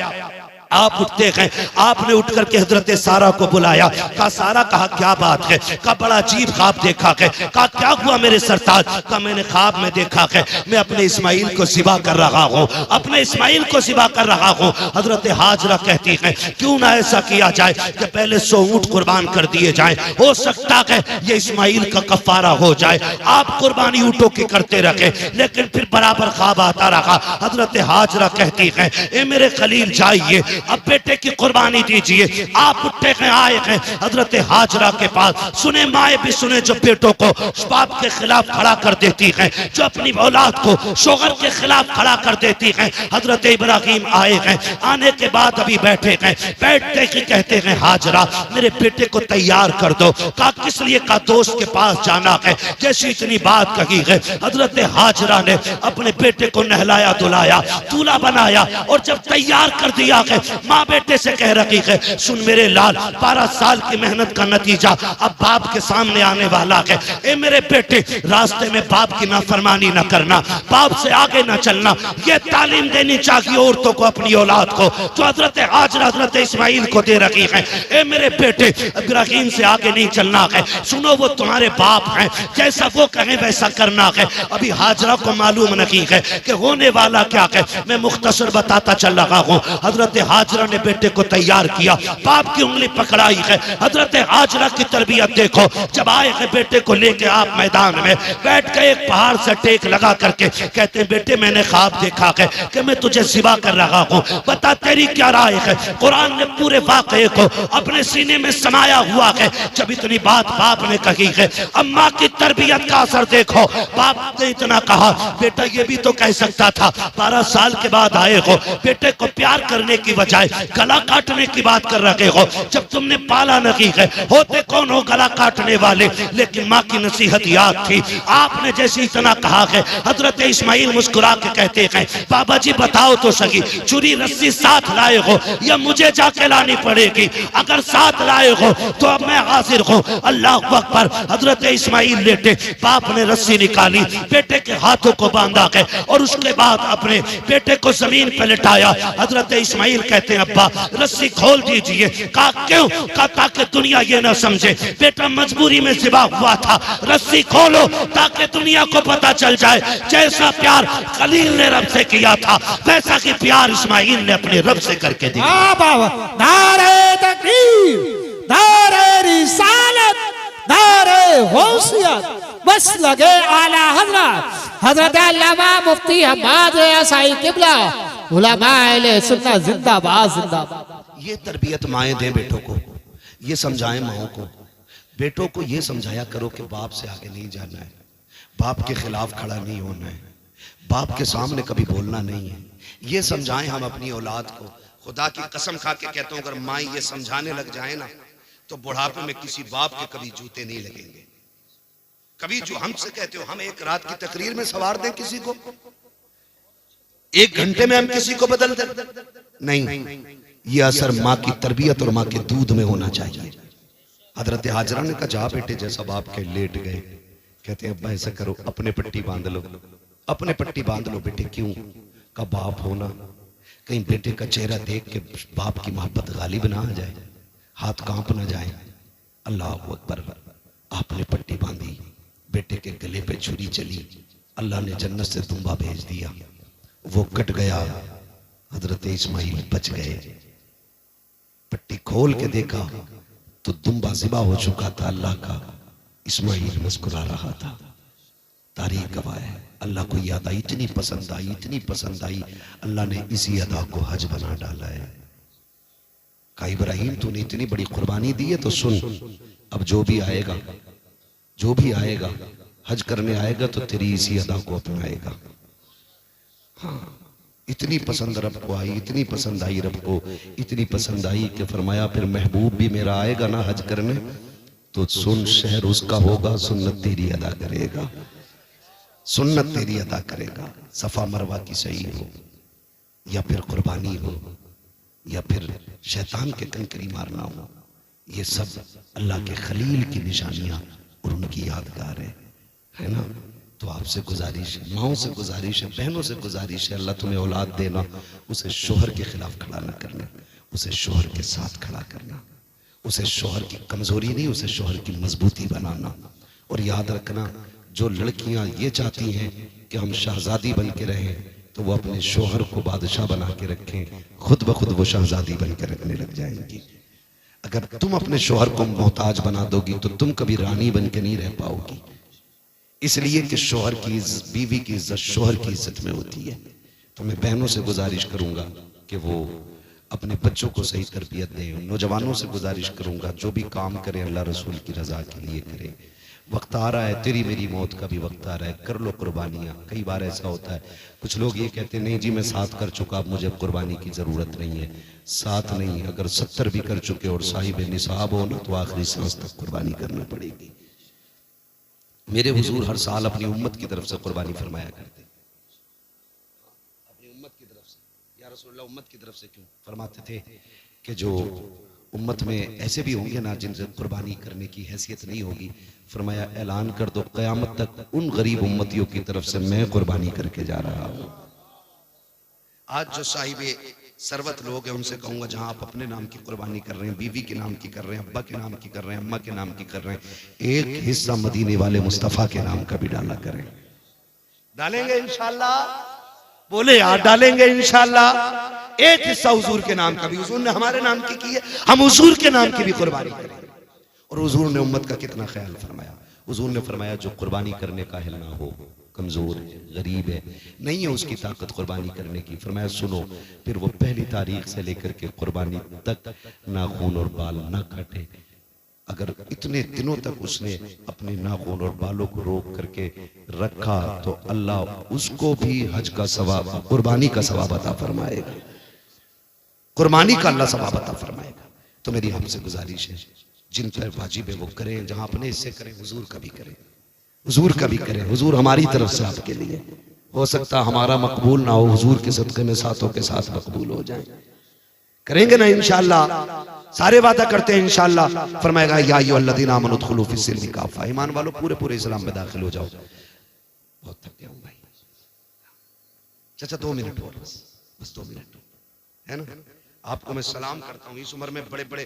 आप उठते हैं, आपने उठ करके हजरत सारा को बुलाया। कहा सारा, कहा क्या बात है? कहा बड़ा अजीब ख्वाब देखा है। कहा क्या हुआ मेरे सरताज? कहा मैंने ख्वाब में देखा है मैं अपने इस्माइल को ज़िबा कर रहा हूँ, अपने इस्माइल को ज़िबा कर रहा हूँ। हजरत हाजरा कहती है क्यों ना ऐसा किया जाए कि पहले 100 ऊंट कुर्बान कर दिए जाए, हो सकता है ये इस्माइल का कफारा हो जाए। आप कुर्बानी ऊंटों की करते रखे, लेकिन फिर बराबर ख्वाब आता रहा। हजरत हाजरा कहती है ए मेरे खलील जाइए, अब बेटे की कुर्बानी दीजिए। आप उठे हैं, आए हैं हजरत हाजरा के पास। सुने माए भी सुने जो बेटों को बाप के खिलाफ खड़ा कर देती हैं, जो अपनी औलाद को शोहर के खिलाफ खड़ा कर देती हैं। हजरत इब्राहिम आए हैं, आने के बाद अभी बैठे हैं, बैठते ही कहते हैं हाजरा मेरे बेटे को तैयार कर दो। कहा किस लिए? का दोस्त के पास जाना है। जैसी इतनी बात कही है, हजरत हाजरा ने अपने बेटे को नहलाया धुलाया, दूल्हा बनाया, और जब तैयार कर दिया है, माँ बेटे से कह रही है सुन मेरे लाल, 12 साल की मेहनत का नतीजा अब बाप के सामने आने वाला है। ए मेरे बेटे, रास्ते में बाप की नाफरमानी न करना, बाप से आगे न चलना। ये तालीम देनी चाहिए औरतों को अपनी औलाद को, जो हजरत हाजरा हजरत इस्माइल को दे रही है। ए मेरे बेटे, इब्राहिम से आगे नहीं चलना है, सुनो वो तुम्हारे बाप हैं, जैसा वो कहें वैसा करना है। अभी हाजरा को मालूम नहीं है कि होने वाला क्या है, मैं मुख्तसर बताता चल रहा हूँ। हजरत हाजरा ने बेटे को तैयार किया, बाप की उंगली पकड़ाई है। हजरत हाजरा की तरबियत देखो, जब आए हैं बेटे को लेके आप मैदान में बैठ के एक पहाड़ से टेक लगा करके कहते हैं बेटे मैंने ख्वाब देखा है कि मैं तुझे ज़िबा कर रहा हूँ, बता तेरी क्या राय है? कुरान ने पूरे वाक़े को अपने सीने में समाया हुआ है। जब इतनी बात बाप ने कही है, अम्मा की तरबियत का असर देखो। बाप ने इतना कहा बेटा ये भी तो कह सकता था 12 साल के बाद आए हो, बेटे को प्यार करने की वजह बजाय गला काटने की बात कर रहे हो, जब तुमने पाला नहीं है, होते कौन हो गला काटने वाले। लेकिन माँ की नसीहत याद थी। आपने जैसे इतना कहा है, हजरत इस्माइल मुस्कुरा के कहते हैं, बाबा जी बताओ तो सही, छुरी रस्सी साथ लाए हो या मुझे जाके लानी पड़ेगी? अगर साथ लाए हो तो अब मैं हाजिर हूँ। अल्लाह अकबर। हजरत इस्माइल लेटे, बाप ने रस्सी निकाली, बेटे के हाथों को बांधा है और उसके बाद अपने बेटे को जमीन पे लिटाया। हजरत इस्माइल कहते हैं, अब्बा रस्सी खोल दीजिए। कहा क्यों? कहा ताकि दुनिया ये ना समझे बेटा मजबूरी में ज़िबा हुआ था। रस्सी खोलो ताकि दुनिया को पता चल जाए जैसा प्यार खलील ने रब से किया था, वैसा कि प्यार इस्माइल ने अपने रब से करके दिया। नारे तकबीर, नारे रिसालत, नारे गौसियत, बस लगे आला हजरत हजरत अल्लामा मुफ्ती हम्माद असाई किबला उलमा अहले सुन्नत जिंदाबाद जिंदाबाद। ये तरबियत माएं दें बेटों को, ये समझाएं माओं को। बेटों को ये समझाया करो कि बाप से आगे नहीं जाना है, बाप के खिलाफ खड़ा नहीं होना है, बाप के सामने कभी बोलना नहीं है। ये समझाएं हम अपनी औलाद को। खुदा की कसम खा के कहता हूं, अगर माँ ये समझाने लग जाए ना तो बुढ़ापे में किसी बाप के कभी जूते नहीं लगेंगे। कभी जो हमसे कहते हो हम एक रात की तकरीर में सवार दें किसी को, एक घंटे में हम किसी को बदल दें? नहीं, ये असर माँ की तरबियत और माँ के दूध में होना चाहिए। हजरत हाजरा ने कहा, जा बेटे जैसा बाप के लेट गए। कहते हैं अब्बा ऐसा करो, अपने पट्टी बांध लो, अपने पट्टी बांध लो बेटे। क्यों? का बाप होना, कहीं बेटे का चेहरा देख के बाप की मोहब्बत गालिब ना आ जाए, हाथ कांप ना जाए। अल्लाह अकबर। आपने पट्टी बांधी, बेटे के गले पे छुरी चली, अल्लाह ने जन्नत से दुम्बा भेज दिया, वो कट गया। हजरत इस्माइल बच गए। पट्टी खोल के देखा तो दुम्बा ज़िबा हो चुका था अल्लाह का। इस्माइल मुस्कुरा रहा था। तारीख गवाह है। अल्लाह को याद आई, इतनी पसंद आई, इतनी पसंद आई, अल्लाह ने इसी अदा को हज बना डाला है। कहा इब्राहिम तूने इतनी बड़ी कुर्बानी दी है तो सुन, अब जो भी आएगा, जो भी आएगा हज करने आएगा तो तेरी इसी अदा को अपनाएगा। हाँ, इतनी पसंद रब को आई, इतनी पसंद आई रब को, इतनी पसंद आई कि फरमाया फिर महबूब भी मेरा आएगा ना हज करने तो सुन, शहर उसका होगा, सुन्नत तेरी अदा करेगा, सुन्नत तेरी अदा करेगा। सफा मरवा की सही हो या फिर कुर्बानी हो या फिर शैतान के कंकरी मारना हो, ये सब अल्लाह के खलील की निशानियां और उनकी यादगार है ना। तो आपसे गुजारिश है, माओं से गुजारिश है, बहनों से गुजारिश है, अल्लाह तुम्हें औलाद देना, उसे शोहर के खिलाफ खड़ा ना करना, उसे शोहर के साथ खड़ा करना, उसे शोहर की कमजोरी नहीं, उसे शोहर की मजबूती बनाना। और याद रखना, जो लड़कियां ये चाहती हैं कि हम शहजादी बन के रहें तो वो अपने शोहर को बादशाह बना के रखें, खुद ब खुद वो शहजादी बन के रखने लग जाएंगी। अगर तुम अपने शोहर को मोहताज बना दोगी तो तुम कभी रानी बन के नहीं रह पाओगी। इसलिए कि शोहर की बीवी की इज्जत शोहर की इज्जत में होती है। तो मैं बहनों से गुजारिश करूंगा कि वो अपने बच्चों को सही तरबियत दें। नौजवानों से गुजारिश करूंगा जो भी काम करें अल्लाह रसूल की रजा के लिए करें। वक्त आ रहा है, तेरी मेरी मौत का भी वक्त आ रहा है, कर लो कुर्बानियाँ। कई बार ऐसा होता है, कुछ लोग ये कहते हैं नहीं जी मैं 7 कर चुका, अब मुझे कुर्बानी की ज़रूरत नहीं है। 7 नहीं, अगर 70 भी कर चुके और साहिब निसाब हो ना तो आखिरी सांस तक कुर्बानी करनी पड़ेगी। मेरे हुजूर हर साल अपनी उम्मत की तरफ से कुर्बानी फरमाया करते, अपनी उम्मत की तरफ से। या रसूलल्लाह उम्मत की तरफ से क्यों फरमाते थे कि जो उम्मत में ऐसे भी होंगे ना जिनसे कुर्बानी करने की हैसियत नहीं होगी, फरमाया ऐलान कर दो क़यामत तक उन गरीब उम्मतियों की तरफ से मैं कुर्बानी करके जा रहा हूँ। आज जो साहिबे सरवत लोग हैं उनसे कहूंगा जहां आप अपने नाम की कुर्बानी कर रहे हैं, बीवी के नाम की कर रहे हैं, अब्बा के नाम की कर रहे हैं, अम्मा के नाम की कर रहे हैं, एक हिस्सा मदीने वाले मुस्तफा के नाम का भी डाला करें। डालेंगे इंशाल्लाह, बोले यार डालेंगे इंशाल्लाह। एक हिस्सा हुजूर के नाम का भी, हुजूर ने हमारे नाम की है, हम हुजूर के नाम की भी कुर्बानी करेंगे। और हुजूर ने उम्मत का कितना ख्याल फरमाया। हुजूर ने फरमाया जो कुर्बानी करने का अहल ना हो, कमजोर है, गरीब है, नहीं है उसकी ताकत कुर्बानी करने की, फरमाया सुनो, फिर वो पहली तारीख से लेकर के कुर्बानी तक नाखून और बाल ना काटे। अगर इतने दिनों तक उसने अपने नाखून और बालों को रोक करके रखा तो अल्लाह उसको भी हज का सवाब, कुर्बानी का सवाब अता फरमाएगा। कुर्बानी का अल्लाह सवाब अता फरमाएगा। तो मेरी आपसे गुजारिश है, जिन पर वाजिब है वो करें, जहां अपने हिस्से करें हुजूर का भी करें, हुजूर का भी करें। हुजूर हमारी तरफ से आपके लिए, हो सकता हमारा मकबूल ना हो, हुजूर के सदक़े में साथों के साथ मकबूल हो जाए। करेंगे ना इंशाअल्लाह, सारे वादा करते हैं इंशाअल्लाह। फरमाएगा या अय्युहल्लज़ीना आमनू उदखुलू फिस्सिल्मि काफ़ा, ईमान वालों पूरे पूरे इस्लाम में दाखिल हो जाओ। बहुत थक गया हूं भाई, चाचा 2 मिनट और, बस 2 मिनट है ना। आपको मैं सलाम करता हूँ। इस उम्र में बड़े बड़े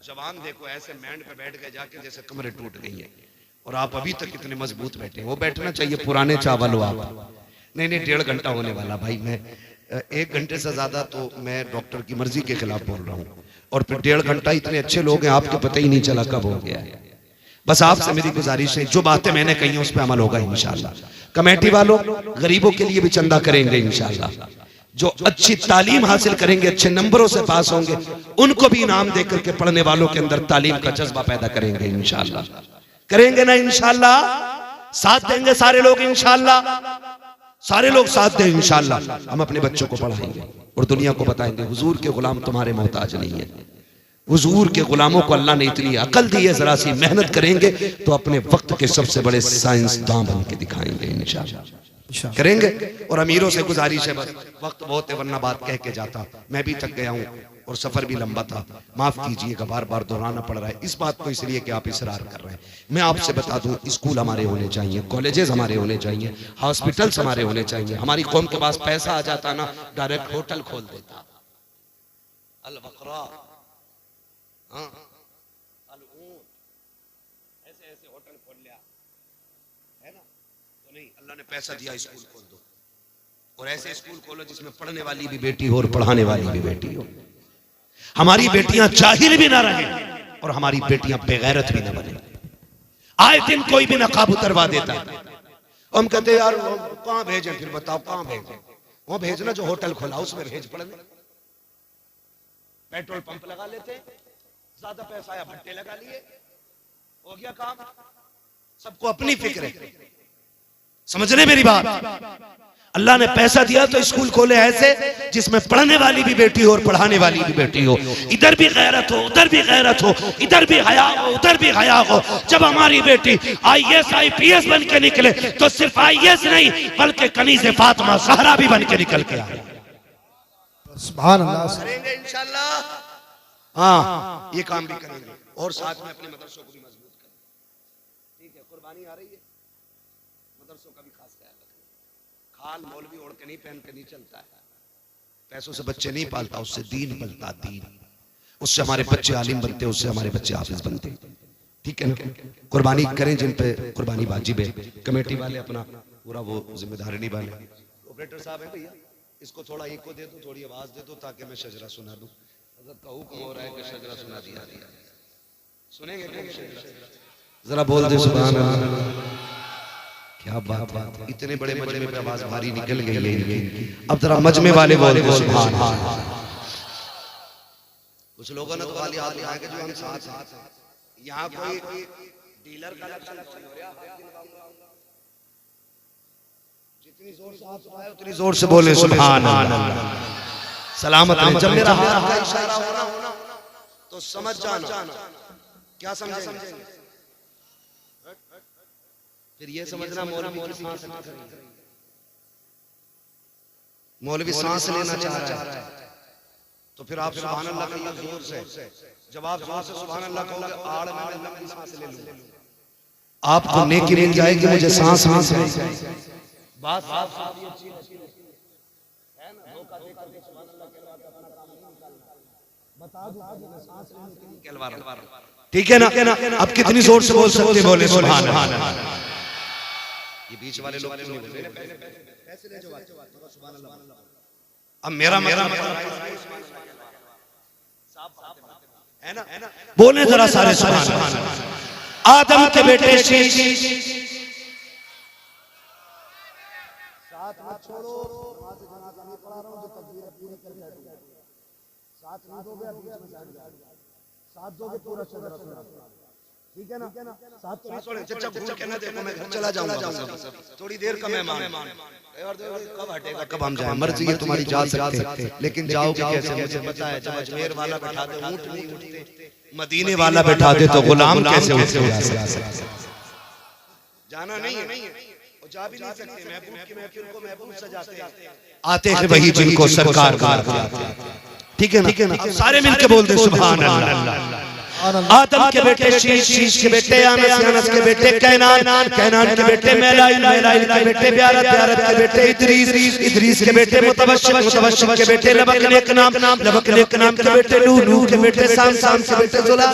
जवान देखो ऐसे बैंड पे बैठ गए जाके जैसे कमरे टूट गई है, और आप अभी तक इतने मजबूत बैठे हैं। वो बैठना चाहिए पुराने चावल हो आप। नहीं नहीं, 1.5 घंटा होने वाला भाई, मैं 1 घंटे से ज्यादा तो मैं डॉक्टर की मर्जी के खिलाफ बोल रहा हूँ, और फिर 1.5 घंटा इतने अच्छे लोग हैं आपको पता ही नहीं चला कब हो गया है। बस आपसे मेरी गुजारिश है, जो बातें मैंने कही हैं उस पर अमल होगा इंशाअल्लाह। कमेटी वालों, गरीबों के लिए भी चंदा करेंगे इंशाअल्लाह। जो अच्छी तालीम हासिल करेंगे, अच्छे नंबरों से पास होंगे, उनको भी इनाम देकर के पढ़ने वालों के अंदर तालीम का जज्बा पैदा करेंगे इंशाअल्लाह। करेंगे ना इंशाअल्लाह, साथ देंगे सारे लोग इंशाअल्लाह, सारे लोग साथ दें इंशाअल्लाह। हम अपने बच्चों को पढ़ाएंगे और दुनिया को बताएंगे हुजूर के गुलाम तुम्हारे मोहताज नहीं है। हुजूर के गुलामों को अल्लाह ने इतनी अकल दी है, जरा सी मेहनत करेंगे तो अपने वक्त के सबसे बड़े साइंसदान बन के दिखाएंगे इंशाअल्लाह। करेंगे। और अमीरों से गुजारिश है, बस वक्त बहुत है वरना बात कह के जाता, मैं भी थक गया हूँ और सफर भी लंबा था, माफ कीजिएगा बार बार दोहराना पड़ रहा है इस बात को, इसलिए कि आप इसरार कर रहे हैं। मैं आपसे बता दूं, स्कूल हमारे होने चाहिए, कॉलेजेस हमारे होने चाहिए, हॉस्पिटल्स हमारे होने चाहिए। हमारी कौम के पास पैसा आ जाता ना, डायरेक्ट होटल खोल देता। अल बकरा, हाँ, अल ऊंट, ऐसे ऐसे होटल खोल लिया है ना। तो नहीं, अल्लाह ने पैसा दिया, स्कूल खोल दो, और ऐसे स्कूल खोलो जिसमें पढ़ने वाली भी बेटी हो और पढ़ाने वाली भी बेटी हो। हमारी बेटियां जाहिल भी ना रहे और हमारी बेटियां बेगैरत भी ना बने। आए दिन कोई भी नकाब उतरवा देता है, हम कहते यार कहां भेजें, फिर बताओ कहां भेजें। वो भेजना जो होटल खोला उसमें भेज पढ़ने। पेट्रोल पंप लगा लेते, ज्यादा पैसा आया भट्टे लगा लिए, हो गया काम। सबको अपनी फिक्र है, समझ रहे मेरी बात। अल्लाह ने पैसा दिया तो स्कूल खोले ऐसे जिसमें पढ़ने वाली भी बेटी हो और पढ़ाने वाली भी बेटी हो। इधर भी गैरत हो, उधर भी गैरत हो, इधर भी हया हो, उधर भी हया हो। जब हमारी बेटी IAS IPS बन के निकले तो सिर्फ IAS नहीं बल्कि कनीज़े फातिमा ज़हरा भी बन के निकल के आए। सुभान अल्लाह। करेंगे इंशाल्लाह, हाँ ये काम भी करेंगे, और साथ में अपने मदरसों को भी मजबूत करेंगे। ठीक है, कुर्बानी आ रही है, मदरसों का भी खास ख्याल रखें। खाल मौलवी ओढ़ के नहीं, पहन के नहीं चलता है, पैसों से बच्चे नहीं पालता, उससे दीन पलता, दीन। उससे हमारे बच्चे आलिम बनते, उससे हमारे बच्चे हाफिज बनते। ठीक है ना। कुर्बानी करें जिन पे कुर्बानी वाजिब है। कमेटी वाले अपना पूरा वो जिम्मेदारी निभाएं। ऑपरेटर साहब है भैया, इसको थोड़ा इको दे दो, थोड़ी आवाज दे दो ताकि मैं शजरा सुना दूं। हज़रत का हुक्म हो रहा है कि शजरा सुना दिया। सुनेंगे जरा बोल दे सुभान अल्लाह। क्या बात है, इतने बड़े मजमे पे आवाज भारी निकल गई है इनकी। अब जरा मजमे वाले बोल दे सुभान अल्लाह। कुछ लोगों ने तो खाली हाथ उठाए कि जो हम साथ हैं। यहाँ कोई डीलर का लक्षण हो रहा है, जितनी जोर से हाथ उठाए उतनी जोर से बोले सुभान अल्लाह। सलामत है। जब मेरा हाथ का इशारा होना तो समझ जाना। क्या समझेंगे? फिर ये समझना मौलवी सांस लेना चाह रहा है, तो फिर आप सुभान अल्लाह कहिए जोर से। जब आप जोर से सुभान अल्लाह कहोगे, आड़ में लंबी सांस ले लूं, आपको नेकी मिल जाएगी, मुझे सांस मिल जाएगी। बात साफ साफ अच्छी है ना। धोखा देकर के सुभान अल्लाह कहला के अपना काम नहीं निकालना, बता दो मैं सांस लेने के लिए कहलवा रहा हूं। ठीक है ना। अब कितनी जोर से बोल सकते, बोले सुभान अल्लाह। ये बीच वाले लोग नहीं बोल रहे, पैसे ले जाओ सुभान अल्लाह। अब मेरा है ना, बोले जरा सारे सुभान अल्लाह। आदम के बेटे शीश साथ मत छोड़ो, वहां से जनाजा नहीं पढ़ा रहा हूं, जो तकबीर पूरी कर बैठो। साथ नहीं दोगे, बीच में साथ दोगे, पूरा शजरा सुना। ठीक है ना? साथ चचा घूर के ना देखो, मैं घर चला जाऊंगा, थोड़ी देर का मेहमान कब हटेगा, कब हम जाएं, मर्जी है तुम्हारी, जा सकते लेकिन जाओगे कैसे मुझे पता है। जब अजमेर वाला बैठा दे ऊंट नहीं उठते, मदीने वाला बैठा दे तो गुलाम कैसे उठते। जाना नहीं है, जा भी नहीं सकते, महबूब की महफिल को महबूब सजाते आते हैं वही जिनको सरकार ठीक है ना? सारे मिलके बोलते सुभान अल्लाह। आदम के बेटे शीश, शीश के बेटे अनस, अनस के बेटे कैनान, कैनान के बेटे मैलाइल, मैलाइल के बेटे ब्यारत, ब्यारत के बेटे इदरीस, इदरीस के बेटे मुतबश्शिर, मुतबश्शिर के बेटे लबक नेक नाम, लबक नेक नाम के बेटे नूह, नूह के बेटे साम, साम के बेटे जुला,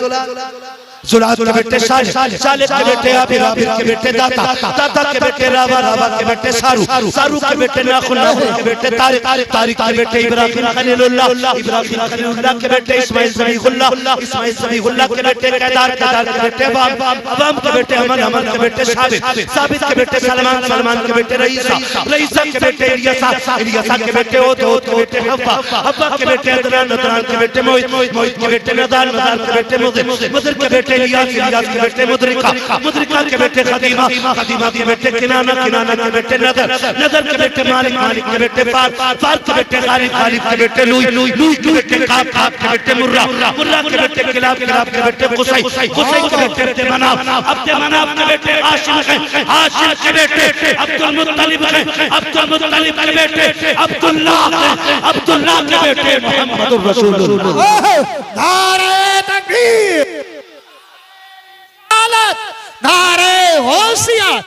जुलात के बेटे सालिह, सालिह के बेटे आबिर, आबिर के बेटे दाता, दाता के बेटे रावा, रावा के बेटे सारू, सारू के बेटे नाखुन, नाखुन के बेटे तारिक, तारिक के बेटे इब्राहिम खलीलुल्लाह, इब्राहिम खलीलुल्लाह के बेटे इस्माइल ज़बीहुल्लाह, इस्माइल ज़बीहुल्लाह के बेटे केदार, केदार के बेटे अबाम, अबाम के बेटे अमन, अमन के बेटे साबित, साबित के बेटे सलमान, सलमान के बेटे रईसा, रईसा के बेटे इलियासा, इलियासा के बेटे ओद, ओद के बेटे हव्वा, हव्वा के बेटे अदनान, अदनान के बेटे मोहित, मोहित के बेटे नदान, नदान के बेटे मुदिर, मुदिर के बेटे इलियास, इलियास के बेटे मुदरिका, मुदरिका के बेटे खदीमा, खदीमा के बेटे किनाना, किनाना के बेटे नदर, नदर के बेटे मालिक, मालिक के बेटे फार, फार के बेटे गालिब, गालिब के बेटे लूई, लूई के बेटे काब, काब के बेटे मुर्रा, मुर्रा के बेटे किलाब, किलाब के बेटे कुसै, कुसै के बेटे मनाफ, अब्दे मनाफ के बेटे हाशिम है, हाशिम के बेटे अब्दुल मुत्तलिब है, अब्दुल मुत्तलिब के बेटे अब्दुल्लाह, अब्दुल्लाह के बेटे मुहम्मदुर रसूलुल्लाह। नारे तकबीर,